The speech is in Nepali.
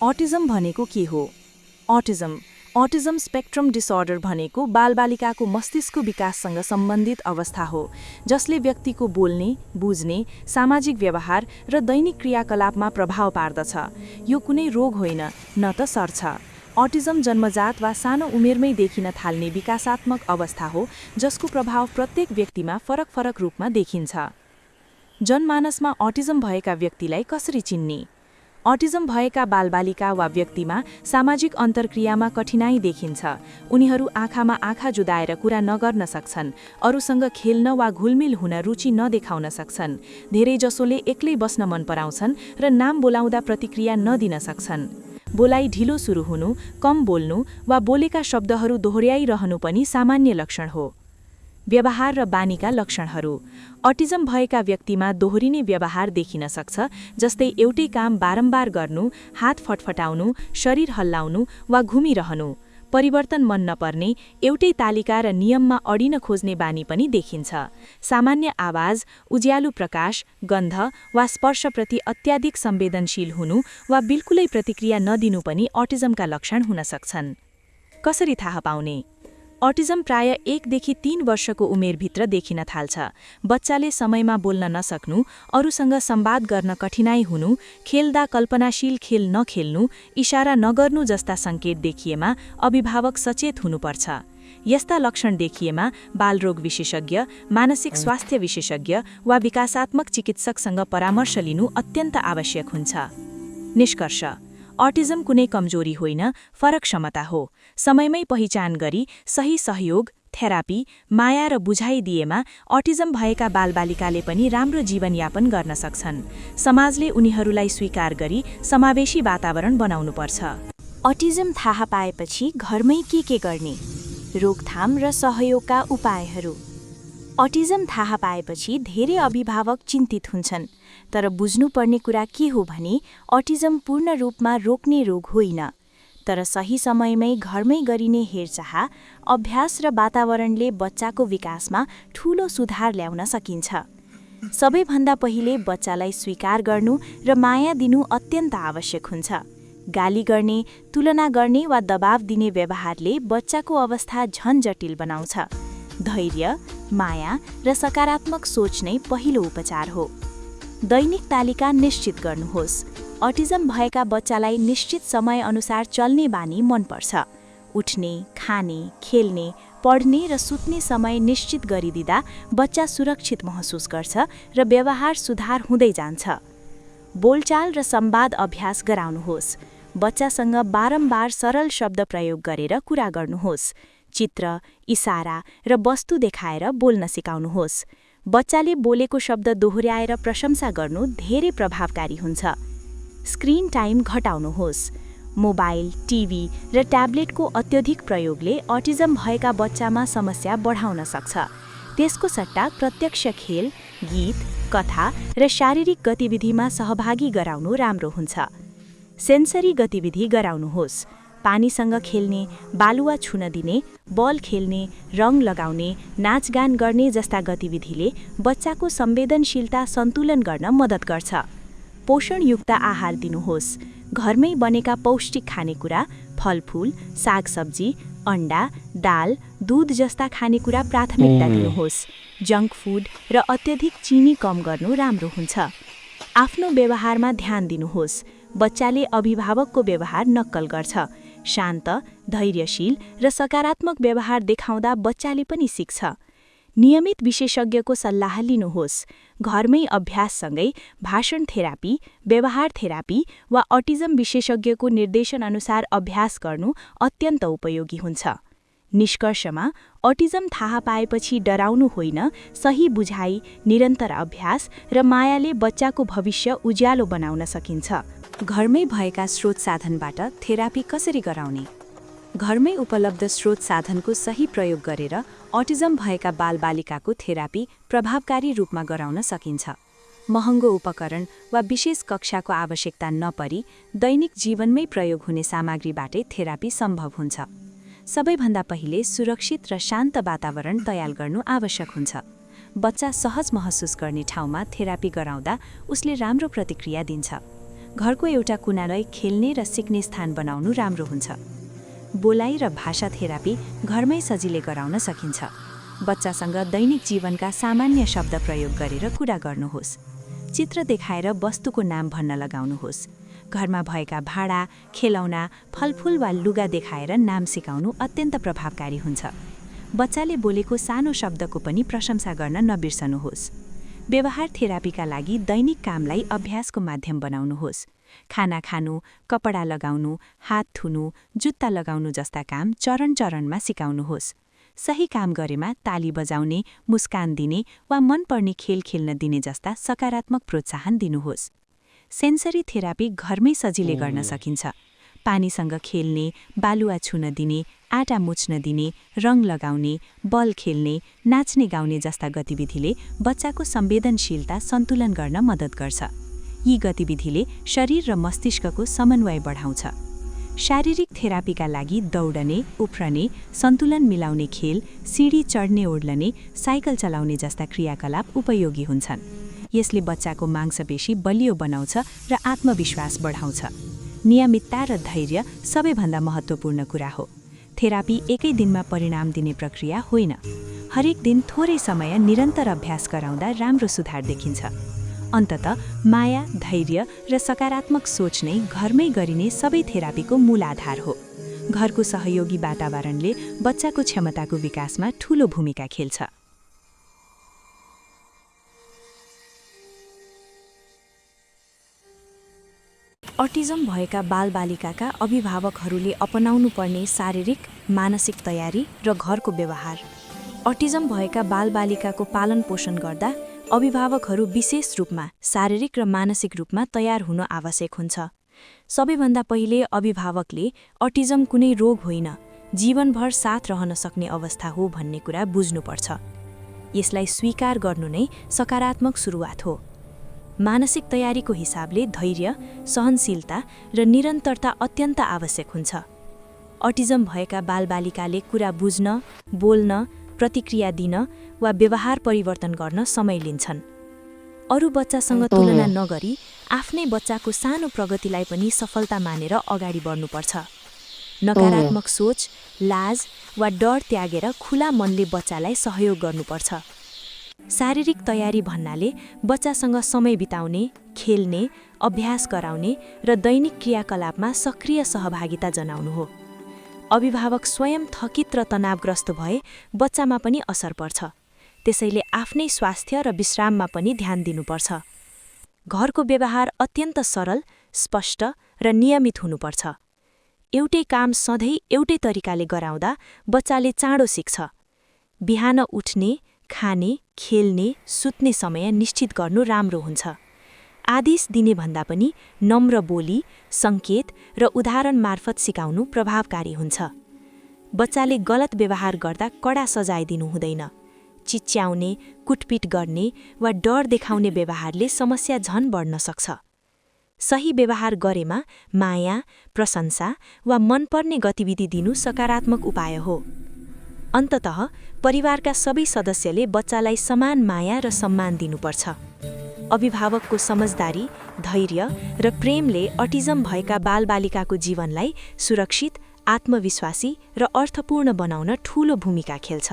अटिजम भनेको के हो? अटिजम स्पेक्ट्रम डिसअर्डर भनेको बालबालिकाको मस्तिष्कको विकाससँग सम्बन्धित अवस्था हो, जसले व्यक्तिको बोल्ने, बुझ्ने, सामाजिक व्यवहार र दैनिक क्रियाकलापमा प्रभाव पार्दछ। यो कुनै रोग होइन, न त सर्छ। अटिजम जन्मजात वा सानो उमेरमै देखिन थाल्ने विकासात्मक अवस्था हो, जसको प्रभाव प्रत्येक व्यक्तिमा फरक रूपमा देखिन्छ। जनमानसमा अटिजम भएका व्यक्तिलाई कसरी चिन्ने? अटिजम भएका बालबालिका वा व्यक्तिमा सामाजिक अन्तर्क्रियामा कठिनाइ देखिन्छ। उनीहरू आँखामा आँखा जुदाएर कुरा नगर्न सक्छन्, अरूसँग खेल्न वा घुलमिल हुन रुचि नदेखाउन सक्छन्। धेरैजसोले एक्लै बस्न मन पराउँछन् र नाम बोलाउँदा प्रतिक्रिया नदिन सक्छन्। बोलाइ ढिलो सुरु हुनु, कम बोल्नु वा बोलेका शब्दहरू दोहोर्याइरहनु पनि सामान्य लक्षण हो। व्यवहार र बानीका लक्षणहरू। अटिजम भएका व्यक्तिमा दोहोरिने व्यवहार देखिन सक्छ, जस्तै एउटै काम बारम्बार गर्नु, हात फटफटाउनु, शरीर हल्लाउनु वा घुमिरहनु। परिवर्तन मन नपर्ने, एउटै तालिका र नियममा अडिन खोज्ने बानी पनि देखिन्छ। सामान्य आवाज, उज्यालो प्रकाश, गन्ध वा स्पर्शप्रति अत्याधिक संवेदनशील हुनु वा बिल्कुलै प्रतिक्रिया नदिनु पनि अटिजमका लक्षण हुन सक्छन्। कसरी थाहा पाउने? अटिजम प्राय 1 देखि 3 वर्षको उमेरभित्र देखिन थाल्छ। बच्चाले समयमा बोल्न नसक्नु, अरूसँग संवाद गर्न कठिनाइ हुनु, खेल्दा कल्पनाशील खेल नखेल्नु, इशारा नगर्नु जस्ता सङ्केत देखिएमा अभिभावक सचेत हुनुपर्छ। यस्ता लक्षण देखिएमा बालरोग विशेषज्ञ, मानसिक स्वास्थ्य विशेषज्ञ वा विकासात्मक चिकित्सकसँग परामर्श लिनु अत्यन्त आवश्यक हुन्छ। निष्कर्ष: अटिजम कुनै कमजोरी होइन, फरक क्षमता हो। समयमै पहिचान गरी सही सहयोग, थेरापी, माया र बुझाइ दिएमा अटिजम भएका बालबालिकाले पनि राम्रो जीवनयापन गर्न सक्छन्। समाजले उनीहरूलाई स्वीकार गरी समावेशी वातावरण बनाउनुपर्छ। अटिजम थाहा पाएपछि घरमै के गर्ने? रोकथाम र सहयोगका उपायहरू। अटिजम थाहा पाएपछि धेरै अभिभावक चिन्तित हुन्छन्, तर बुझ्नुपर्ने कुरा के हो भने अटिजम पूर्ण रूपमा रोक्ने रोग होइन, तर सही समयमै घरमै गरिने हेरचाह, अभ्यास र वातावरणले बच्चाको विकासमा ठूलो सुधार ल्याउन सकिन्छ। सबैभन्दा पहिले बच्चालाई स्वीकार गर्नु र माया दिनु अत्यन्त आवश्यक हुन्छ। गाली गर्ने, तुलना गर्ने वा दबाव दिने व्यवहारले बच्चाको अवस्था झन जटिल बनाउँछ। धैर्य, माया र सकारात्मक सोच नै पहिलो उपचार हो। दैनिक तालिका निश्चित गर्नुहोस्। अटिजम भएका बच्चालाई निश्चित समयअनुसार चल्ने बानी मनपर्छ। उठ्ने, खाने, खेल्ने, पढ्ने र सुत्ने समय निश्चित गरिदिँदा बच्चा सुरक्षित महसुस गर्छ र व्यवहार सुधार हुँदै जान्छ। बोलचाल र संवाद अभ्यास गराउनुहोस्। बच्चासँग बारम्बार सरल शब्द प्रयोग गरेर कुरा गर्नुहोस्। चित्र, इशारा र वस्तु देखाएर बोल्न सिकाउनुहोस्। बच्चाले बोलेको शब्द दोहोर्याएर प्रशंसा गर्नु धेरै प्रभावकारी हुन्छ। स्क्रिन टाइम घटाउनुहोस्। मोबाइल, टिभी र ट्याब्लेटको अत्यधिक प्रयोगले अटिजम भएका बच्चामा समस्या बढाउन सक्छ। त्यसको सट्टा प्रत्यक्ष खेल, गीत, कथा र शारीरिक गतिविधिमा सहभागी गराउनु राम्रो हुन्छ। सेन्सरी गतिविधि गराउनुहोस्। पानीसँग खेल्ने, बालुवा छुन दिने, बल खेल्ने, रङ लगाउने, नाचगान गर्ने जस्ता गतिविधिले बच्चाको संवेदनशीलता सन्तुलन गर्न मद्दत गर्छ। पोषणयुक्त आहार दिनुहोस्। घरमै बनेका पौष्टिक खानेकुरा, फलफूल, सागसब्जी, अन्डा, दाल, दूध जस्ता खानेकुरा प्राथमिकता दिनुहोस्। जङ्क फुड र अत्यधिक चिनी कम गर्नु राम्रो हुन्छ। आफ्नो व्यवहारमा ध्यान दिनुहोस्। बच्चाले अभिभावकको व्यवहार नक्कल गर्छ। शान्त, धैर्यशील र सकारात्मक व्यवहार देखाउँदा बच्चाले पनि सिक्छ। नियमित विशेषज्ञको सल्लाह लिनुहोस्। घरमै अभ्याससँगै भाषण थेरापी, व्यवहार थेरापी वा अटिजम विशेषज्ञको निर्देशनअनुसार अभ्यास गर्नु अत्यन्त उपयोगी हुन्छ। निष्कर्षमा, अटिजम थाहा पाएपछि डराउनु होइन, सही बुझाइ, निरन्तर अभ्यास र मायाले बच्चाको भविष्य उज्यालो बनाउन सकिन्छ। घरमै भएका स्रोत साधनबाट थेरापी कसरी गराउने? घरमै उपलब्ध स्रोत साधनको सही प्रयोग गरेर अटिजम भएका बालबालिकाको थेरापी प्रभावकारी रूपमा गराउन सकिन्छ। महँगो उपकरण वा विशेष कक्षाको आवश्यकता नपरी दैनिक जीवनमै प्रयोग हुने सामग्रीबाटै थेरापी सम्भव हुन्छ। सबैभन्दा पहिले सुरक्षित र शान्त वातावरण तयार गर्नु आवश्यक हुन्छ। बच्चा सहज महसुस गर्ने ठाउँमा थेरापी गराउँदा उसले राम्रो प्रतिक्रिया दिन्छ। घरको एउटा कुनालाई खेल्ने र सिक्ने स्थान बनाउनु राम्रो हुन्छ। बोलाइ र भाषा थेरापी घरमै सजिलै गराउन सकिन्छ। बच्चासँग दैनिक जीवनका सामान्य शब्द प्रयोग गरेर कुरा गर्नुहोस्। चित्र देखाएर वस्तुको नाम भन्न लगाउनुहोस्। घरमा भएका भाँडा, खेलौना, फलफुल वा लुगा देखाएर नाम सिकाउनु अत्यन्त प्रभावकारी हुन्छ। बच्चाले बोलेको सानो शब्दको पनि प्रशंसा गर्न नबिर्सनुहोस्। व्यवहार थेरापीका लागि दैनिक कामलाई अभ्यासको माध्यम बनाउनुहोस्। खाना खानु, कपडा लगाउनु, हात धुनु, जुत्ता लगाउनु जस्ता काम चरण-चरणमा सिकाउनुहोस्। सही काम गरेमा ताली बजाउने, मुस्कान दिने वा मनपर्ने खेल खेल्न दिने जस्ता सकारात्मक प्रोत्साहन दिनुहोस्। सेन्सरी थेरापी घरमै सजिलै गर्न सकिन्छ। पानीसँग खेल्ने, बालुवा छुन दिने, आटा मुछ्न दिने, रङ लगाउने, बल खेल्ने, नाच्ने गाउने जस्ता गतिविधिले बच्चाको संवेदनशीलता सन्तुलन गर्न मद्दत गर्छ। यी गतिविधिले शरीर र मस्तिष्कको समन्वय बढाउँछ। शारीरिक थेरापीका लागि दौडने, उफ्रने, सन्तुलन मिलाउने खेल, सिडी चढ्ने ओर्लने, साइकल चलाउने जस्ता क्रियाकलाप उपयोगी हुन्छन्। यसले बच्चाको मांसपेशी बलियो बनाउँछ र आत्मविश्वास बढाउँछ। नियमितता र धैर्य सबैभन्दा महत्त्वपूर्ण कुरा हो। थेरापी एकै दिनमा परिणाम दिने प्रक्रिया होइन। हरेक दिन थोरै समय निरन्तर अभ्यास गराउँदा राम्रो सुधार देखिन्छ। अन्ततः माया, धैर्य र सकारात्मक सोच नै घरमै गरिने सबै थेरापीको मूल आधार हो। घरको सहयोगी वातावरणले बच्चाको क्षमताको विकासमा ठूलो भूमिका खेल्छ। अटिजम भएका बालबालिकाका अभिभावकहरूले अपनाउनुपर्ने शारीरिक, मानसिक तयारी र घरको व्यवहार। अटिजम भएका बालबालिकाको पालन पोषण गर्दा अभिभावकहरू विशेष रूपमा शारीरिक र मानसिक रूपमा तयार हुन आवश्यक हुन्छ। सबैभन्दा पहिले अभिभावकले अटिजम कुनै रोग होइन, जीवनभर साथ रहन सक्ने अवस्था हो भन्ने कुरा बुझ्नुपर्छ। यसलाई स्वीकार गर्नु नै सकारात्मक सुरुवात हो। मानसिक तयारीको हिसाबले धैर्य, सहनशीलता र निरन्तरता अत्यन्त आवश्यक हुन्छ। अटिजम भएका बालबालिकाले कुरा बुझ्न, बोल्न, प्रतिक्रिया दिन वा व्यवहार परिवर्तन गर्न समय लिन्छन्। अरू बच्चासँग तुलना नगरी आफ्नै बच्चाको सानो प्रगतिलाई पनि सफलता मानेर अगाडि बढ्नुपर्छ। नकारात्मक सोच, लाज वा डर त्यागेर खुला मनले बच्चालाई सहयोग गर्नुपर्छ। शारीरिक तयारी भन्नाले बच्चासँग समय बिताउने, खेल्ने, अभ्यास गराउने र दैनिक क्रियाकलापमा सक्रिय सहभागिता जनाउनु हो। अभिभावक स्वयं थकित र तनावग्रस्त भए बच्चामा पनि असर पर्छ। त्यसैले आफ्नै स्वास्थ्य र विश्राममा पनि ध्यान दिनुपर्छ। घरको व्यवहार अत्यन्त सरल, स्पष्ट र नियमित हुनुपर्छ। एउटै काम सधैँ एउटै तरिकाले गराउँदा बच्चाले चाँडो सिक्छ। बिहान उठ्ने, खाने, खेल्ने, सुत्ने समय निश्चित गर्नु राम्रो हुन्छ। आदेश दिने भन्दा पनि नम्र बोली, सङ्केत र उदाहरण मार्फत सिकाउनु प्रभावकारी हुन्छ। बच्चाले गलत व्यवहार गर्दा कडा सजाय दिनु हुँदैन। चिच्याउने, कुटपिट गर्ने वा डर देखाउने व्यवहारले समस्या झन बढ्न सक्छ। सही व्यवहार गरेमा माया, प्रशंसा वा मनपर्ने गतिविधि दिनु सकारात्मक उपाय हो। अन्ततः परिवारका सबै सदस्यले बच्चालाई समान माया र सम्मान दिनुपर्छ। अभिभावकको समझदारी, धैर्य र प्रेमले अटिजम भएका बालबालिकाको जीवनलाई सुरक्षित, आत्मविश्वासी र अर्थपूर्ण बनाउन ठूलो भूमिका खेल्छ।